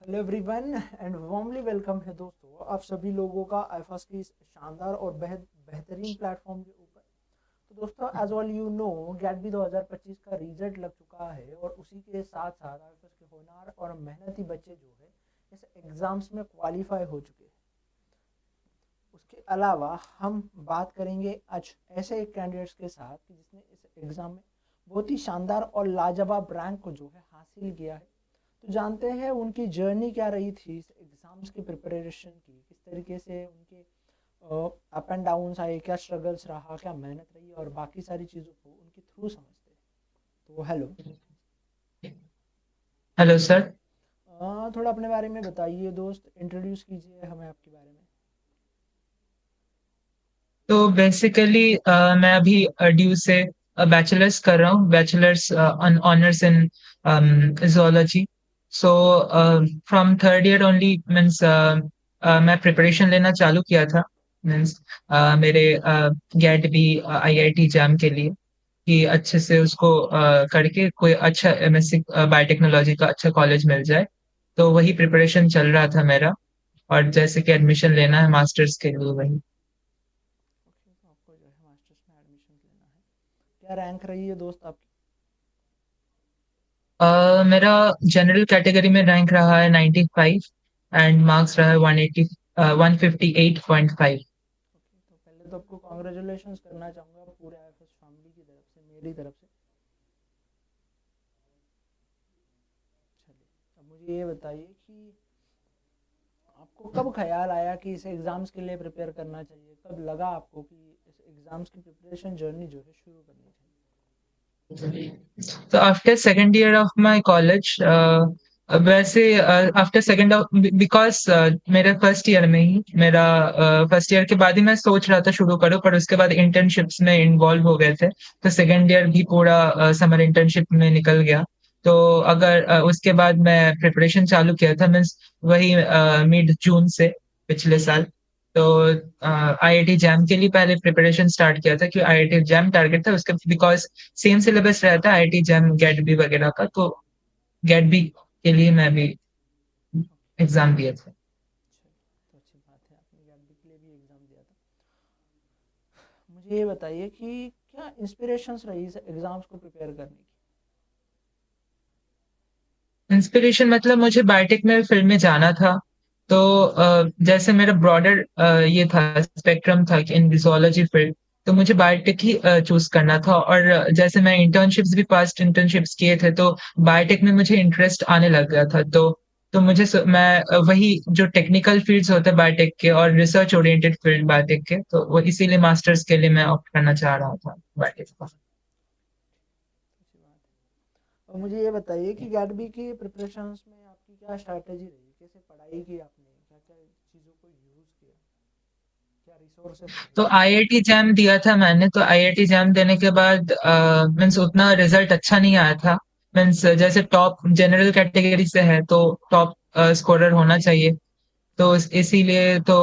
Hello everyone and warmly welcome है दोस्तों आप सभी लोगों का आईफास की इस शानदार और बेहतरीन प्लेटफॉर्म के ऊपर। तो दोस्तों as all you know GAT B 2025 का रिजल्ट लग चुका है और उसी के साथ साथ आईफास के होनहार और मेहनती बच्चे जो है इस एग्ज़ाम्स में क्वालिफाई हो चुके हैं। उसके अलावा हम बात करेंगे आज ऐसे एक कैंडिडेट्स के साथ कि जिसने इस एग्ज़ाम में बहुत ही शानदार और लाजवाब रैंक को जो है हासिल किया है। तो जानते हैं उनकी जर्नी क्या रही थी इस एग्ज़ाम्स की प्रिपरेशन की, किस तरीके से उनके अप एंड डाउन्स आए, क्या स्ट्रगल्स रहा, क्या मेहनत रही और बाकी सारी चीज़ों को उनके थ्रू समझते हैं। तो हेलो, हेलो सर। थोड़ा अपने बारे में बताइए दोस्त, इंट्रोड्यूस कीजिए हमें आपके बारे में। तो बेसिकली मैं अभी ड्यू से बैचलर्स कर रहा हूँ, bachelors honours in zoology. So from third year only means मैं प्रिपरेशन लेना चालू किया था। मीन्स मेरे गेट भी आईआईटी जैम के लिए कि अच्छे से उसको करके कोई अच्छा एमएससी बायोटेक्नोलॉजी का अच्छा कॉलेज मिल जाए। तो वही प्रिपरेशन चल रहा था मेरा। और जैसे कि एडमिशन लेना है मास्टर्स के लिए वही। ओके, तो आपको जो है मास्टर्स में एडमिशन लेना है, क्या रैंक रही है दोस्त आपकी? मेरा जनरल कैटेगरी में रैंक रहा है 95 एंड मार्क्स रहा है 180 158.5। ओके, तो पहले तो आपको कॉन्ग्रेचुलेशंस करना चाहूँगा पूरे आईएफएस फैमिली की तरफ से, मेरी तरफ से। चलिए, अब मुझे ये बताइए कि आपको कब ख्याल आया कि इस एग्ज़ाम्स के लिए प्रिपेयर करना चाहिए? कब लगा आपको कि इस एग्ज़ाम्स की प्रिपरेशन जर्नी जो है शुरू करनी चाहिए? तो after second year of my college, वैसे आफ्टर सेकेंड ऑफ बिकॉज मेरे फर्स्ट ईयर में ही मेरा फर्स्ट ईयर के बाद ही मैं सोच रहा था शुरू करूँ, पर उसके बाद इंटर्नशिप्स में इन्वॉल्व हो गए थे। तो सेकेंड ईयर भी पूरा समर इंटर्नशिप में निकल गया। तो अगर उसके बाद मैं प्रिपरेशन चालू किया था मीन्स वही मिड जून से पिछले साल। तो आईआईटी जैम के लिए पहले प्रिपरेशन स्टार्ट किया था कि आईआईटी जैम टारगेट था उसके, बिकॉज सेम सिलेबस रहता है आईआईटी जैम गेट बी वगैरह का। तो गेट बी के लिए मैं भी एग्जाम दिए थे। चलिए, तो अच्छी बात है, आपने गैट के लिए भी एग्ज़ाम दिया था। मुझे ये बताइए कि क्या इंस्पिरेशंस रही इस एग्ज़ाम्स को प्रिपेयर करने की? इंस्पिरेशन मतलब मुझे बायोटेक में फील्ड में जाना था। तो जैसे मेरा ब्रॉडर ये था, स्पेक्ट्रम था कि इन जियोलॉजी फील्ड। तो मुझे बायोटेक ही चूज करना था। और जैसे मैं इंटर्नशिप्स भी पास्ट इंटर्नशिप्स किए थे तो बायोटेक में मुझे इंटरेस्ट आने लग गया था। तो मैं वही जो टेक्निकल फील्ड्स होते हैं बायोटेक के और रिसर्च ओरिएंटेड फील्ड बायोटेक के, तो वो इसीलिए मास्टर्स के लिए मैं ऑप्ट करना चाह रहा था बायोटेक का। अच्छी बात है। और मुझे ये बताइए कि गैट बी की प्रिपरेशंस में आपकी क्या स्ट्रैटेजी रही, कैसे पढ़ाई की आपने, क्या क्या चीज़ों को यूज़ किया, क्या रिसोर्सेस थे? तो आईआईटी जैम दिया था मैंने। तो आईआईटी जैम देने के बाद मीन्स उतना रिजल्ट अच्छा नहीं आया था। मीन्स जैसे टॉप जनरल कैटेगरी से है तो टॉप स्कोरर होना चाहिए। तो इसीलिए तो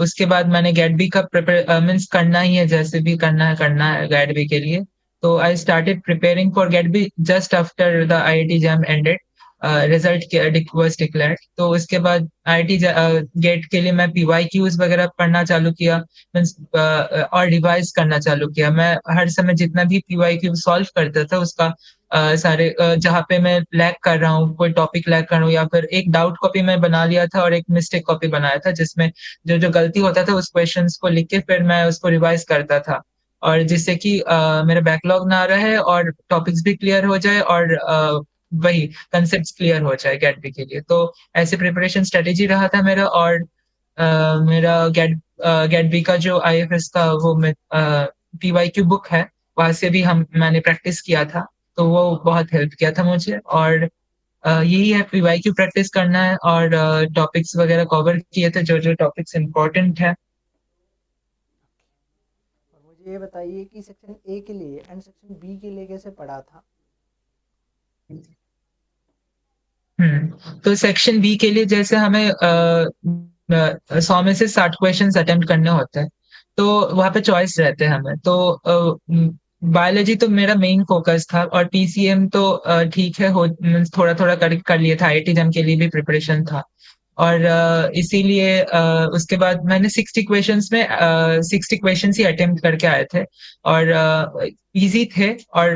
उसके बाद मैंने गेट बी का प्रिपेयर मीन्स करना ही है, जैसे भी करना है गेट बी के लिए। तो I started preparing for GAT B just after the IIT JAM ended, result was declared. तो उसके बाद आईआईटी गेट के लिए मैं पीवाई क्यूज वगैरह पढ़ना चालू किया। मीन्स और रिवाइज करना चालू किया। मैं हर समय जितना भी पीवाई क्यू सॉल्व करता था उसका सारे जहाँ पे मैं लैग कर रहा हूँ, कोई टॉपिक लैग कर रहा हूँ या फिर एक डाउट कॉपी मैं बना लिया था और एक मिस्टेक कॉपी बनाया था जिसमें जो जो गलती होता था उस क्वेश्चंस को लिख के फिर मैं उसको रिवाइज करता था। और जिससे कि मेरा बैकलॉग ना रहे और टॉपिक्स भी क्लियर हो जाए और वही कंसेप्ट क्लियर हो जाए गेट बी के लिए। तो ऐसे प्रिपरेशन स्ट्रेटेजी रहा था मेरा। और मेरा गेट बी का जो आईएफएस का वो पीवाईक्यू बुक है, वहां से भी हम मैंने प्रैक्टिस किया था। तो वो बहुत हेल्प किया था मुझे। और यही है, पीवाईक्यू प्रैक्टिस करना है और टॉपिक्स वगैरह कवर किए थे जो जो टॉपिक्स इंपॉर्टेंट है। और मुझे ये बताइए कि सेक्शन ए के लिए एंड सेक्शन बी के लिए कैसे पढ़ा था? तो सेक्शन बी के लिए जैसे हमें 100 में से 60 क्वेश्चंस अटेम्प्ट करने होते हैं। तो वहां पे चॉइस रहते हैं हमें। तो बायोलॉजी तो मेरा मेन फोकस था, और पीसीएम तो ठीक है, हो मीन्स थोड़ा थोड़ा कर कर लिया था, आईआईटी जम के लिए भी प्रिपरेशन था। और इसीलिए उसके बाद मैंने 60 क्वेश्चंस में 60 क्वेश्चंस ही अटेम्प्ट करके आए थे, और इजी थे। और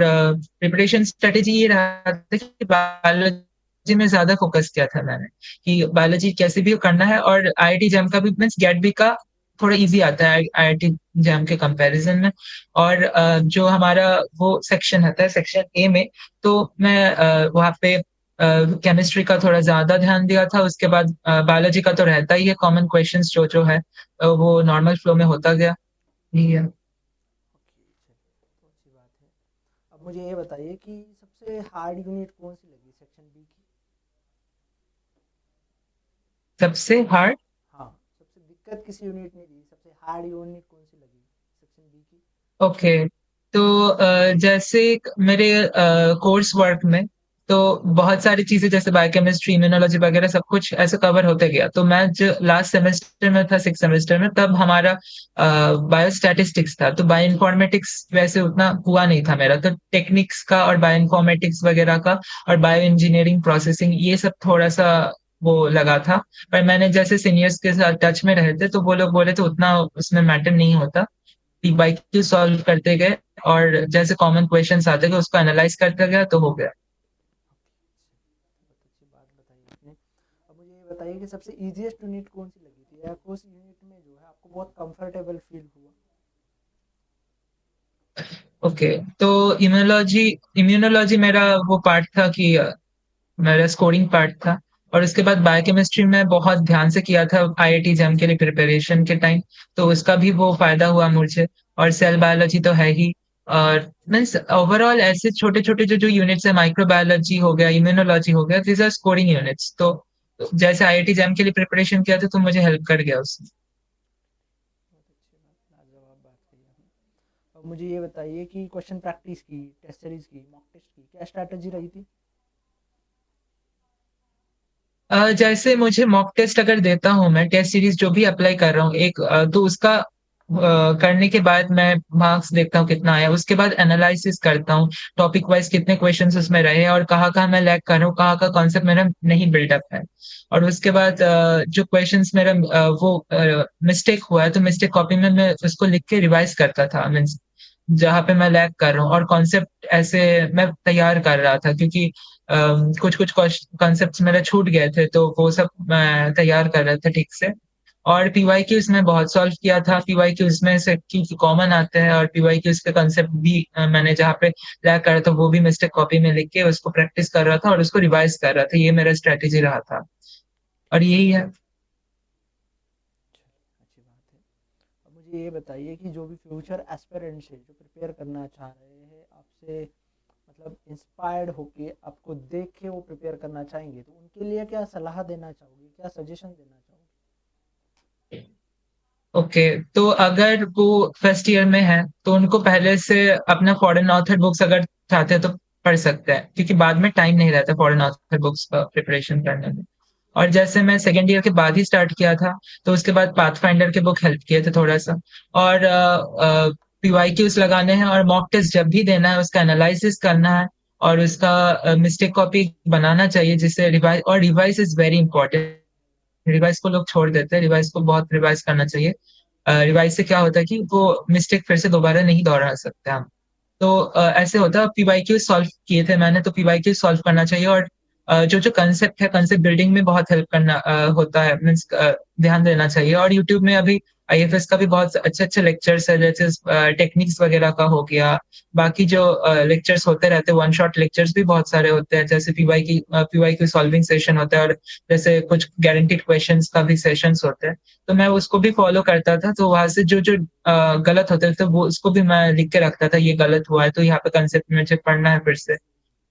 प्रिपरेशन स्ट्रेटेजी ये रहा था कि बायोलॉजी में ज्यादा फोकस किया था मैंने, कि बायोलॉजी कैसे भी करना है। और आईआईटी जैम का भी मीन्स गेट बी का थोड़ा इजी आता है आईआईटी जैम के कंपैरिजन में। और जो हमारा वो सेक्शन आता है सेक्शन ए में, तो मैं वहाँ पे केमिस्ट्री का थोड़ा ज्यादा ध्यान दिया था। उसके बाद बायोलॉजी का तो रहता ही है, कॉमन क्वेश्चंस जो जो है वो नॉर्मल फ्लो में होता गया। यही है। ओके, चलिए तो अच्छी बात है। अब मुझे ये बताइए कि सबसे हार्ड यूनिट कौन सी लगी सेक्शन बी की? सबसे हार्ड? हाँ, सबसे दिक्कत किस यूनिट ने दी, सबसे हार्ड यूनिट कौन सी लगी सेक्शन बी की? ओके। तो जैसे मेरे कोर्स वर्क में तो बहुत सारी चीजें जैसे बायोकेमिस्ट्री, इम्यूनोलॉजी वगैरह सब कुछ ऐसे कवर होते गया। तो मैं जो लास्ट सेमेस्टर में था, सिक्स सेमेस्टर में, तब हमारा बायोस्टैटिस्टिक्स था। तो बायो इन्फॉर्मेटिक्स वैसे उतना हुआ नहीं था मेरा, तो टेक्निक्स का और बायो इन्फॉर्मेटिक्स वगैरह का और बायो इंजीनियरिंग प्रोसेसिंग ये सब थोड़ा सा वो लगा था। पर मैंने जैसे सीनियर्स के साथ टच में रहे थे, तो वो लोग बोले तो उतना उसमें मैटर नहीं होता, बाई क्यू सॉल्व करते गए, और जैसे कॉमन क्वेश्चंस आते गए उसको एनालाइज करते गया तो हो गया। बहुत अच्छी बात बताई आपने। अब मुझे ये बताइए कि सबसे ईज़ीएस्ट यूनिट कौन-सी लगी थी, या उस यूनिट में जो है आपको बहुत कंफर्टेबल फ़ील हुआ? ओके। तो इम्यूनोलॉजी इम्यूनोलॉजी मेरा वो पार्ट था कि मेरा स्कोरिंग पार्ट था। और उसके बाद बायोकेमिस्ट्री में बहुत ध्यान से किया था आईआईटी जैम के लिए प्रिपरेशन के टाइम, तो उसका भी वो फायदा हुआ मुझे। और सेल बायोलॉजी तो है ही। और मीन्स ओवरऑल ऐसे छोटे छोटे जो जो यूनिट्स है, माइक्रोबायोलॉजी हो गया, इम्यूनोलॉजी हो गया, दिस आर स्कोरिंग यूनिट्स। तो जैसे आईआईटी जैम के लिए प्रिपरेशन किया था तो मुझे हेल्प कर गया उसमें। बहुत अच्छी बात, लाजवाब बात कही आपने। अब मुझे ये बताइए कि क्वेश्चन प्रैक्टिस की, टेस्ट सीरीज़ की, मॉक टेस्ट की, क्या स्ट्रैटेजी रही थी? जैसे मुझे मॉक टेस्ट अगर देता हूँ, मैं टेस्ट सीरीज जो भी अप्लाई कर रहा हूँ एक तो उसका करने के बाद मैं मार्क्स देखता हूँ कितना आया, उसके बाद एनालिसिस करता हूँ टॉपिक वाइज कितने क्वेश्चंस उसमें रहे और कहाँ कहाँ मैं लैग कर रहा हूँ, कहाँ का कॉन्सेप्ट मेरा नहीं बिल्डअप है। और उसके बाद जो क्वेश्चंस मेरा वो मिस्टेक हुआ है, तो मिस्टेक कॉपी में मैं उसको लिख के रिवाइज करता था, मीन्स जहाँ पे मैं लैग कर रहा हूँ। और कॉन्सेप्ट ऐसे मैं तैयार कर रहा था, क्योंकि कुछ कुछ कॉन्सेप्ट्स मेरे छूट गए थे, तो वो सब मैं तैयार कर रहा था ठीक से। और पीवाईक्यूज में बहुत सॉल्व किया था, पीवाईक्यूज में से क्योंकि कॉमन आते हैं, और पीवाईक्यूज के कॉन्सेप्ट भी मैंने जहाँ पे लैग कर रहा था वो भी मिस्टेक कॉपी में लिख के उसको प्रैक्टिस कर रहा था और उसको रिवाइज कर रहा था। ये मेरा स्ट्रेटेजी रहा था, और यही है। चलिए, अच्छी बात है। अब मुझे ये बताइए कि जो भी फ्यूचर एस्पिरेंट्स हैं, जो प्रिपेयर करना चाह रहे हैं आपसे, मतलब इंस्पायर्ड होके आपको देख के वो प्रिपेयर करना चाहेंगे, तो उनके लिए क्या सलाह देना चाहोगे, क्या सजेशन देना चाहोगे? ओके। तो अगर वो फर्स्ट ईयर में है तो उनको पहले से अपना फॉरेन ऑथर बुक्स अगर चाहते हैं तो पढ़ सकते हैं, क्योंकि बाद में टाइम नहीं रहता फॉरेन ऑथर बुक्स का प्रिपरेशन करने में। और जैसे मैं सेकेंड ईयर के बाद ही स्टार्ट किया था, तो उसके बाद पाथफाइंडर के बुक हेल्प किए थे थोड़ा सा। और पीवाईक्यूज लगाने हैं और मॉक टेस्ट जब भी देना है उसका एनालिसिस करना है, और उसका मिस्टेक कॉपी बनाना चाहिए जिससे रिवाइज, और revise is very important. Revise को लोग छोड़ देते हैं, रिवाइज को बहुत रिवाइज करना चाहिए। रिवाइज से क्या होता है कि वो मिस्टेक फिर से दोबारा नहीं दोहरा सकते हम। तो ऐसे होता है। पीवाईक्यू सॉल्व किए थे मैंने, तो पीवाईक्यू सॉल्व करना चाहिए। और जो जो कंसेप्ट है, कंसेप्ट बिल्डिंग में बहुत हेल्प करना होता है, मीन्स ध्यान देना चाहिए। और यूट्यूब में अभी आईएफएस का भी बहुत अच्छे अच्छे लेक्चर्स है, जैसे टेक्निक्स वगैरह का हो गया। बाकी जो लेक्चर्स होते रहते हैं, वन शॉट लेक्चर्स भी बहुत सारे होते हैं, जैसे पीवाई की सॉल्विंग सेशन होता है, और जैसे कुछ गारंटीड क्वेश्चंस का भी सेशंस होते हैं। तो मैं उसको भी फॉलो करता था, तो वहां से जो जो गलत होते थे तो वो उसको भी मैं लिख के रखता था, ये गलत हुआ है तो यहाँ पे कंसेप्ट मुझे पढ़ना है फिर से।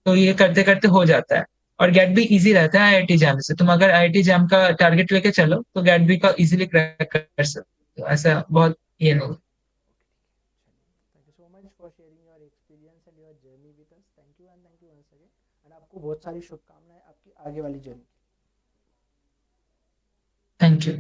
तो ये करते करते हो जाता है। और गेट भी इजी रहता है आईआईटी जैम से। तुम अगर आईआईटी जैम का टारगेट लेके चलो तो गेट भी का इजीली क्रैक कर सकते हो, ऐसा बहुत ये नहीं। Thank you so much for sharing your experience and your journey with us. Thank you once again, and आपको बहुत सारी शुभकामनाएं आपकी आगे वाली जर्नी। Thank you.